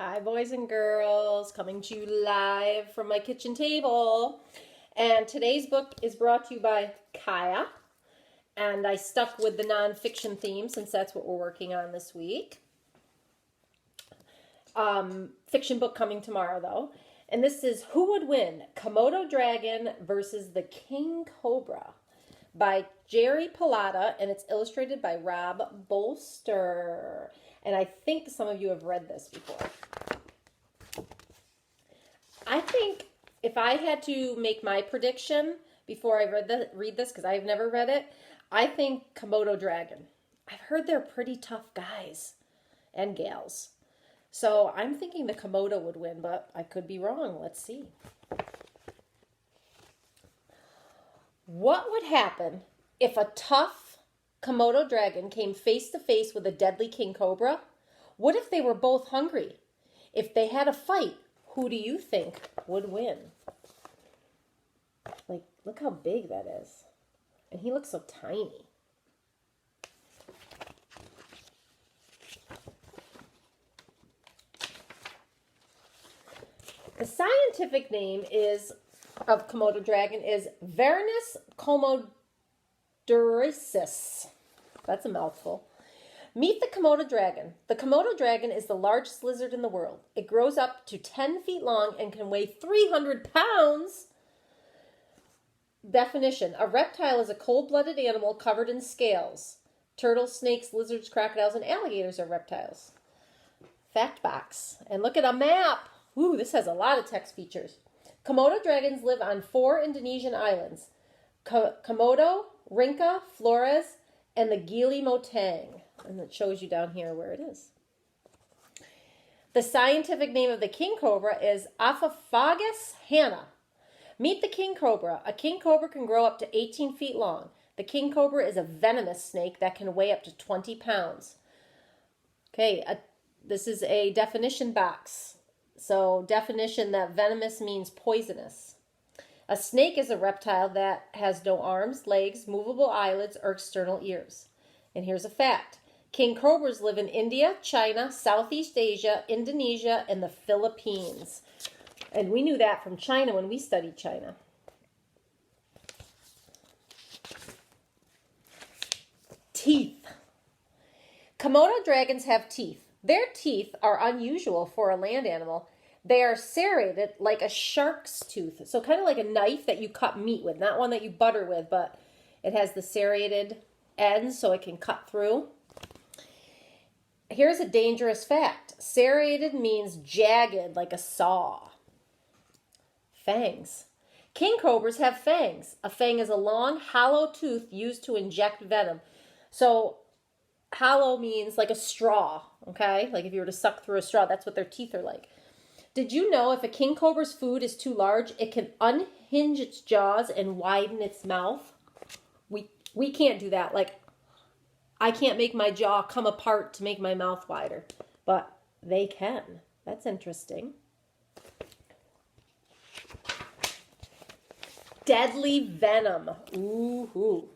Hi, boys and girls, coming to you live from my kitchen table. And today's book is brought to you by Kaya. And I stuck with the nonfiction theme since that's what we're working on this week. Fiction book coming tomorrow, though. And this is Who Would Win? Komodo Dragon versus the King Cobra by Jerry Pallotta, and it's illustrated by Rob Bolster. And I think some of you have read this before. I think if I had to make my prediction before I read this, because I've never read it, I think Komodo Dragon. I've heard they're pretty tough guys and gals. So I'm thinking the Komodo would win, but I could be wrong. Let's see. What would happen if a tough Komodo dragon came face to face with a deadly king cobra? What if they were both hungry? If they had a fight, who do you think would win? Like, look how big that is. And he looks so tiny. The scientific name of Komodo dragon is Varanus komodorensis. That's a mouthful. Meet the Komodo dragon. The Komodo dragon is the largest lizard in the world. It grows up to 10 feet long and can weigh 300 pounds. Definition: a reptile is a cold-blooded animal covered in scales. Turtles, snakes, lizards, crocodiles, and alligators are reptiles. Fact box. And look at a map. Ooh, this has a lot of text features. Komodo dragons live on 4 Indonesian islands: Komodo, Rinca, Flores, and the Gili Motang. And it shows you down here where it is. The scientific name of the king cobra is Aphophagus hanna. Meet the king cobra. A king cobra can grow up to 18 feet long. The king cobra is a venomous snake that can weigh up to 20 pounds. Okay, this is a definition box. So definition that venomous means poisonous. A snake is a reptile that has no arms, legs, movable eyelids, or external ears. And here's a fact. King cobras live in India, China, Southeast Asia, Indonesia, and the Philippines. And we knew that from China when we studied China. Teeth. Komodo dragons have teeth. Their teeth are unusual for a land animal. They are serrated like a shark's tooth. So kind of like a knife that you cut meat with. Not one that you butter with, but it has the serrated ends so it can cut through. Here's a dangerous fact. Serrated means jagged like a saw. Fangs. King cobras have fangs. A fang is a long, hollow tooth used to inject venom. So hollow means like a straw, okay? Like if you were to suck through a straw, that's what their teeth are like. Did you know if a king cobra's food is too large, it can unhinge its jaws and widen its mouth? We can't do that. Like, I can't make my jaw come apart to make my mouth wider, but they can. That's interesting. Deadly venom. Ooh.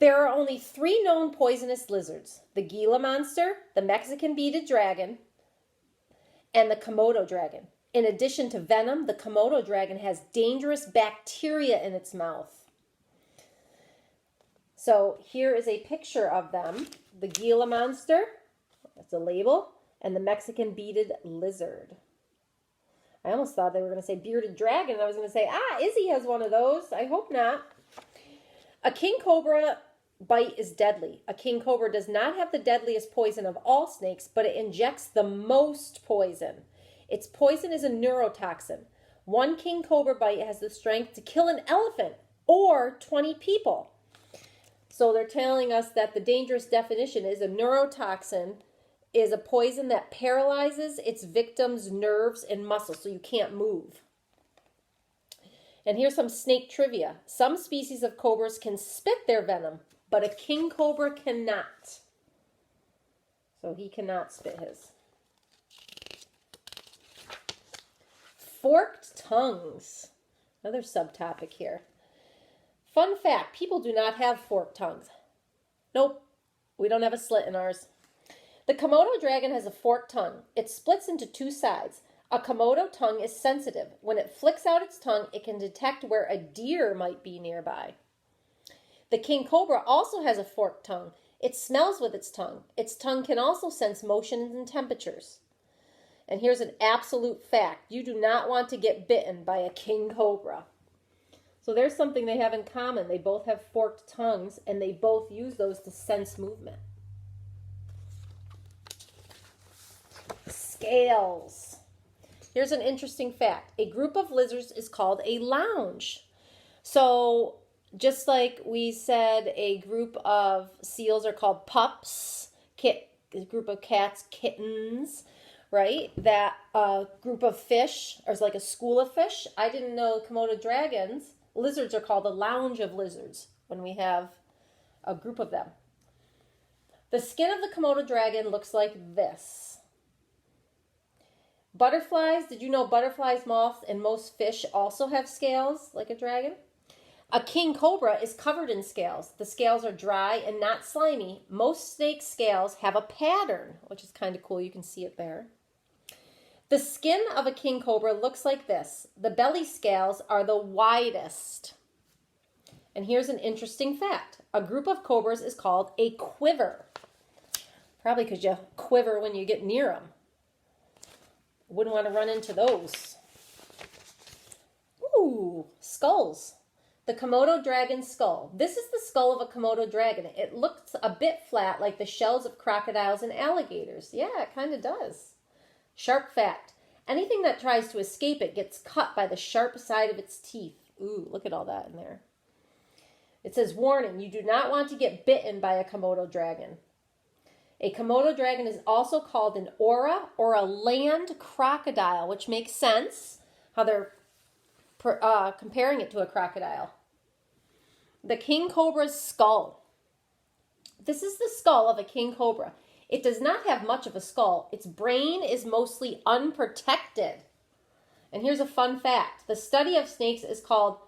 There are only 3 known poisonous lizards: the Gila monster, the Mexican beaded dragon, and the Komodo dragon. In addition to venom, the Komodo dragon has dangerous bacteria in its mouth. So here is a picture of them. The Gila monster, that's a label, and the Mexican beaded lizard. I almost thought they were going to say bearded dragon, and I was going to say, Izzy has one of those. I hope not. A king cobra bite is deadly. A king cobra does not have the deadliest poison of all snakes, but it injects the most poison. Its poison is a neurotoxin. One king cobra bite has the strength to kill an elephant or 20 people. So they're telling us that the dangerous definition is a neurotoxin is a poison that paralyzes its victim's nerves and muscles, so you can't move. And here's some snake trivia. Some species of cobras can spit their venom, but a king cobra cannot. So he cannot spit his. Forked tongues. Another subtopic here. Fun fact, people do not have forked tongues. Nope, we don't have a slit in ours. The Komodo dragon has a forked tongue. It splits into two sides. A Komodo tongue is sensitive. When it flicks out its tongue, it can detect where a deer might be nearby. The king cobra also has a forked tongue. It smells with its tongue. Its tongue can also sense motions and temperatures. And here's an absolute fact. You do not want to get bitten by a king cobra. So there's something they have in common. They both have forked tongues, and they both use those to sense movement. Scales. Here's an interesting fact. A group of lizards is called a lounge. So just like we said, a group of seals are called pups, a group of cats, kittens, right? That group of fish is like a school of fish. I didn't know Komodo dragons, lizards are called a lounge of lizards when we have a group of them. The skin of the Komodo dragon looks like this. Butterflies, did you know butterflies, moths, and most fish also have scales like a dragon? A king cobra is covered in scales. The scales are dry and not slimy. Most snake scales have a pattern, which is kind of cool. You can see it there. The skin of a king cobra looks like this. The belly scales are the widest. And here's an interesting fact. A group of cobras is called a quiver. Probably because you quiver when you get near them. Wouldn't want to run into those. Ooh, skulls. The Komodo dragon skull. This is the skull of a Komodo dragon. It looks a bit flat like the shells of crocodiles and alligators. Yeah, it kind of does. Sharp fact. Anything that tries to escape it gets cut by the sharp side of its teeth. Ooh, look at all that in there. It says, warning, you do not want to get bitten by a Komodo dragon. A Komodo dragon is also called an ora or a land crocodile, which makes sense how they're comparing it to a crocodile. The king cobra's skull. This is the skull of a king cobra. It does not have much of a skull. Its brain is mostly unprotected. And here's a fun fact. The study of snakes is called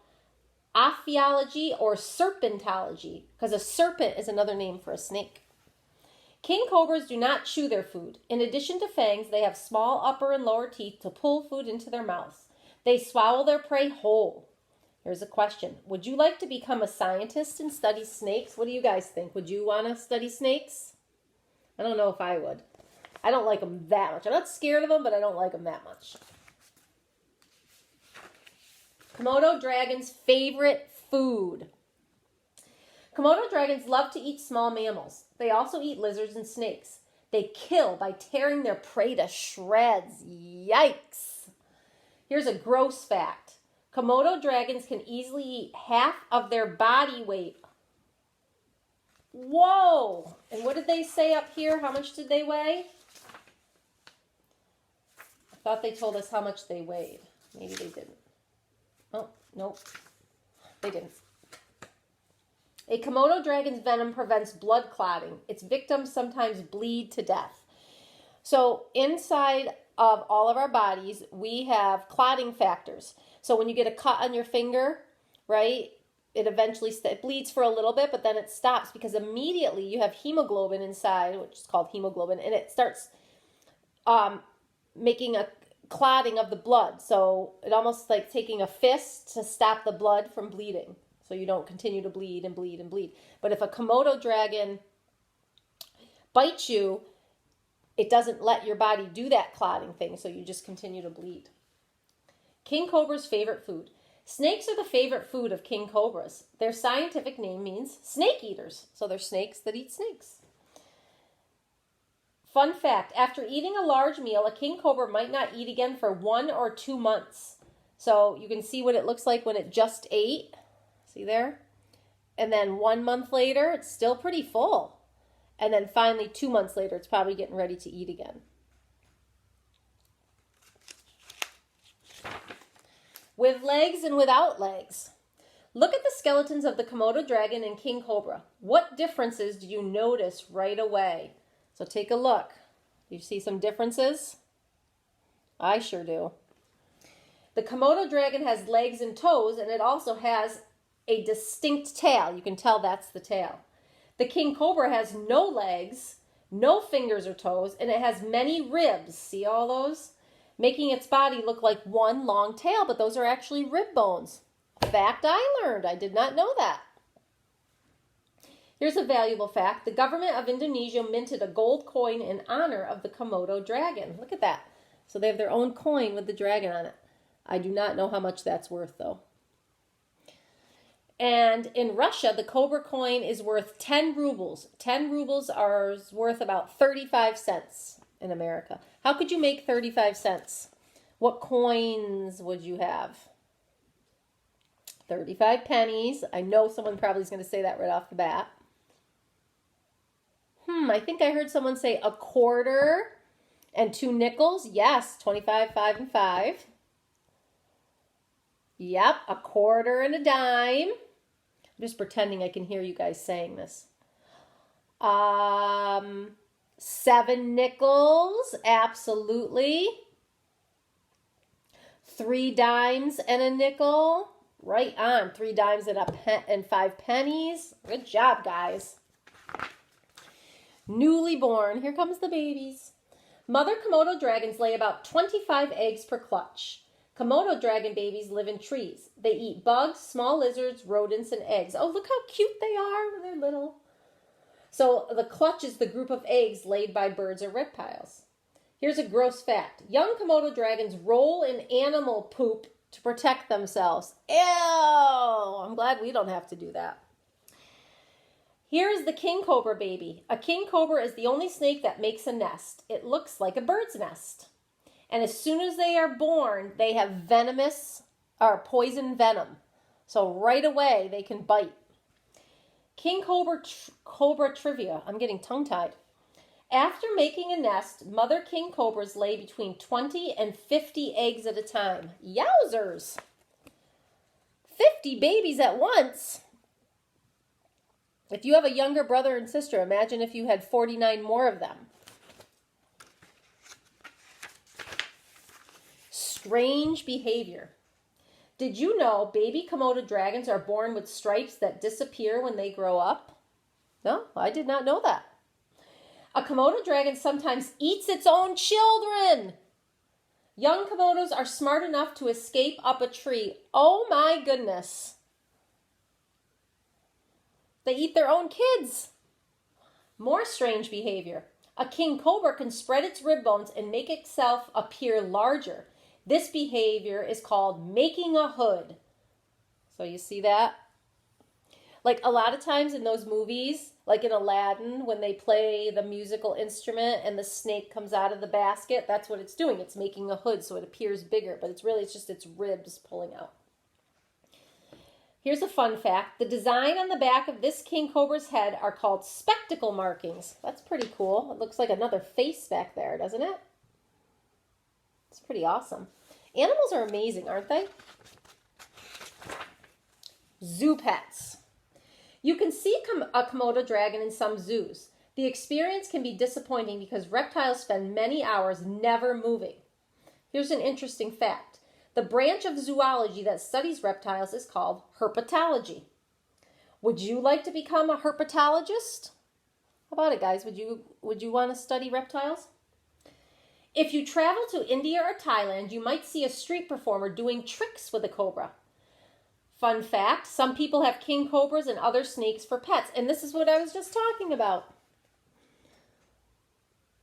ophiology or serpentology, because a serpent is another name for a snake. King cobras do not chew their food. In addition to fangs, they have small upper and lower teeth to pull food into their mouths. They swallow their prey whole. Here's a question. Would you like to become a scientist and study snakes? What do you guys think? Would you want to study snakes? I don't know if I would. I don't like them that much. I'm not scared of them, but I don't like them that much. Komodo dragon's favorite food. Komodo dragons love to eat small mammals. They also eat lizards and snakes. They kill by tearing their prey to shreds. Yikes! Here's a gross fact. Komodo dragons can easily eat half of their body weight. Whoa! And what did they say up here? How much did they weigh? I thought they told us how much they weighed. Maybe they didn't. Oh, nope. They didn't. A Komodo dragon's venom prevents blood clotting. Its victims sometimes bleed to death. So inside of all of our bodies, we have clotting factors. So when you get a cut on your finger, right, it eventually it bleeds for a little bit, but then it stops because immediately you have hemoglobin inside, which is called hemoglobin, and it starts making a clotting of the blood. So it almost like taking a fist to stop the blood from bleeding. So you don't continue to bleed and bleed and bleed. But if a Komodo dragon bites you, it doesn't let your body do that clotting thing, so you just continue to bleed. King cobra's favorite food. Snakes are the favorite food of king cobras. Their scientific name means snake eaters. So they're snakes that eat snakes. Fun fact, after eating a large meal, a king cobra might not eat again for 1 or 2 months. So you can see what it looks like when it just ate. See there? And then 1 month later, it's still pretty full. And then finally 2 months later, it's probably getting ready to eat again. With legs and without legs. Look at the skeletons of the Komodo dragon and king cobra. What differences do you notice right away? So take a look. Do you see some differences? I sure do. The Komodo dragon has legs and toes, and it also has a distinct tail. You can tell that's the tail. The king cobra has no legs, no fingers or toes, and it has many ribs. See all those? Making its body look like one long tail, but those are actually rib bones. Fact I learned. I did not know that. Here's a valuable fact. The government of Indonesia minted a gold coin in honor of the Komodo dragon. Look at that. So they have their own coin with the dragon on it. I do not know how much that's worth, though. And in Russia, the cobra coin is worth 10 rubles. 10 rubles are worth about 35 cents in America. How could you make 35 cents? What coins would you have? 35 pennies. I know someone probably is going to say that right off the bat. I think I heard someone say a quarter and 2 nickels. Yes, 25, 5, and 5. Yep, a quarter and a dime. I'm just pretending I can hear you guys saying this. 7 nickels, absolutely. 3 dimes and a nickel. Right on. 3 dimes and 5 pennies. Good job, guys. Newly born. Here comes the babies. Mother Komodo dragons lay about 25 eggs per clutch. Komodo dragon babies live in trees. They eat bugs, small lizards, rodents, and eggs. Oh, look how cute they are when they're little. So the clutch is the group of eggs laid by birds or reptiles. Here's a gross fact. Young Komodo dragons roll in animal poop to protect themselves. Ew! I'm glad we don't have to do that. Here is the king cobra baby. A king cobra is the only snake that makes a nest. It looks like a bird's nest. And as soon as they are born, they have venomous or poison venom. So right away, they can bite. King cobra trivia. I'm getting tongue-tied. After making a nest, mother king cobras lay between 20 and 50 eggs at a time. Yowzers! 50 babies at once. If you have a younger brother and sister, imagine if you had 49 more of them. Strange behavior. Did you know baby Komodo dragons are born with stripes that disappear when they grow up? No, I did not know that. A Komodo dragon sometimes eats its own children. Young Komodos are smart enough to escape up a tree. Oh my goodness. They eat their own kids. More strange behavior. A king cobra can spread its rib bones and make itself appear larger. This behavior is called making a hood. So you see that? Like a lot of times in those movies, like in Aladdin, when they play the musical instrument and the snake comes out of the basket, that's what it's doing. It's making a hood so it appears bigger, but it's just its ribs pulling out. Here's a fun fact. The design on the back of this king cobra's head are called spectacle markings. That's pretty cool. It looks like another face back there, doesn't it? It's pretty awesome. Animals are amazing, aren't they? Zoo pets. You can see a Komodo dragon in some zoos. The experience can be disappointing because reptiles spend many hours never moving. Here's an interesting fact. The branch of zoology that studies reptiles is called herpetology. Would you like to become a herpetologist? How about it, guys? Would you want to study reptiles? If you travel to India or Thailand, you might see a street performer doing tricks with a cobra. Fun fact, some people have king cobras and other snakes for pets. And this is what I was just talking about.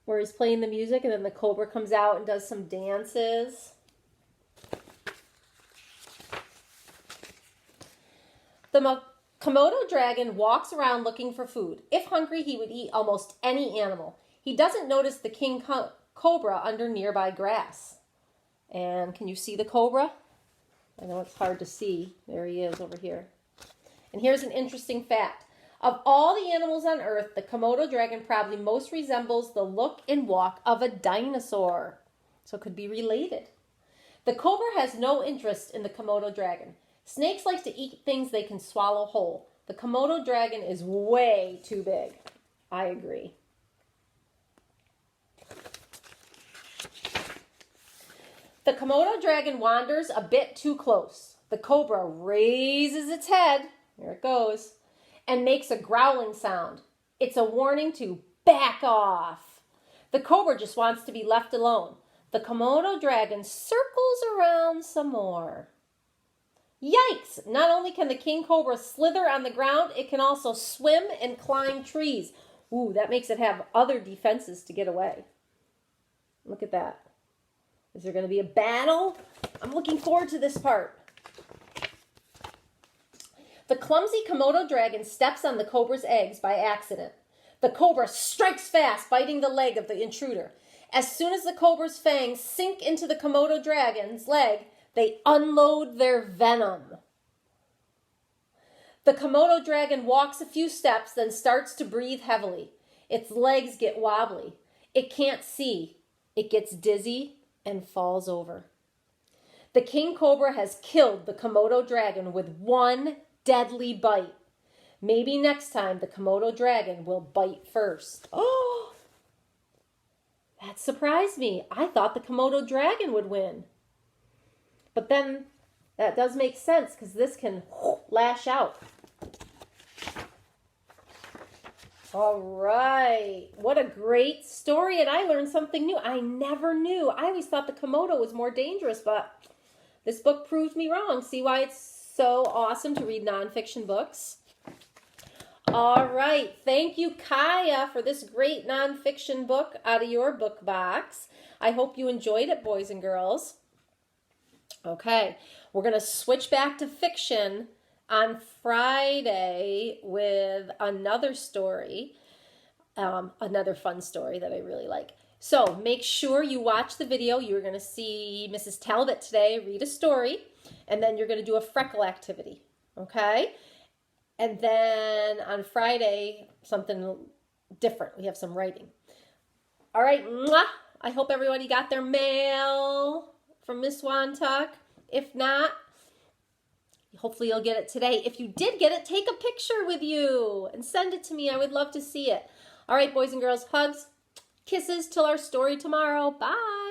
Where he's playing the music and then the cobra comes out and does some dances. The Komodo dragon walks around looking for food. If hungry, he would eat almost any animal. He doesn't notice the king cobra under nearby grass. And can you see the cobra? I know it's hard to see. There he is over here. And here's an interesting fact. Of all the animals on Earth, the Komodo dragon probably most resembles the look and walk of a dinosaur. So it could be related. The cobra has no interest in the Komodo dragon. Snakes like to eat things they can swallow whole. The Komodo dragon is way too big. I agree. The Komodo dragon wanders a bit too close. The cobra raises its head, here it goes, and makes a growling sound. It's a warning to Back off. The cobra just wants to be left alone. The Komodo dragon circles around some more. Yikes! Not only can the king cobra slither on the ground, it can also swim and climb trees. Ooh, that makes it have other defenses to get away. Look at that. Is there going to be a battle? I'm looking forward to this part. The clumsy Komodo dragon steps on the cobra's eggs by accident. The cobra strikes fast, biting the leg of the intruder. As soon as the cobra's fangs sink into the Komodo dragon's leg, they unload their venom. The Komodo dragon walks a few steps, then starts to breathe heavily. Its legs get wobbly. It can't see. It gets dizzy and falls over. The king cobra has killed the Komodo dragon with one deadly bite. Maybe next time the Komodo dragon will bite first. Oh, that surprised me. I thought the Komodo dragon would win. But then that does make sense because this can lash out. All right. What a great story. And I learned something new. I never knew. I always thought the Komodo was more dangerous, but this book proved me wrong. See why it's so awesome to read nonfiction books? All right. Thank you, Kaya, for this great nonfiction book out of your book box. I hope you enjoyed it, boys and girls. Okay. We're going to switch back to fiction on Friday with another story, another fun story that I really like. So make sure you watch the video. You're going to see Mrs. Talbot today read a story, and then you're going to do a freckle activity, okay? And then on Friday, something different. We have some writing. All right, mwah! I hope everybody got their mail from Miss Wantuck. If not, hopefully you'll get it today. If you did get it, take a picture with you and send it to me. I would love to see it. All right, boys and girls, hugs, kisses till our story tomorrow. Bye.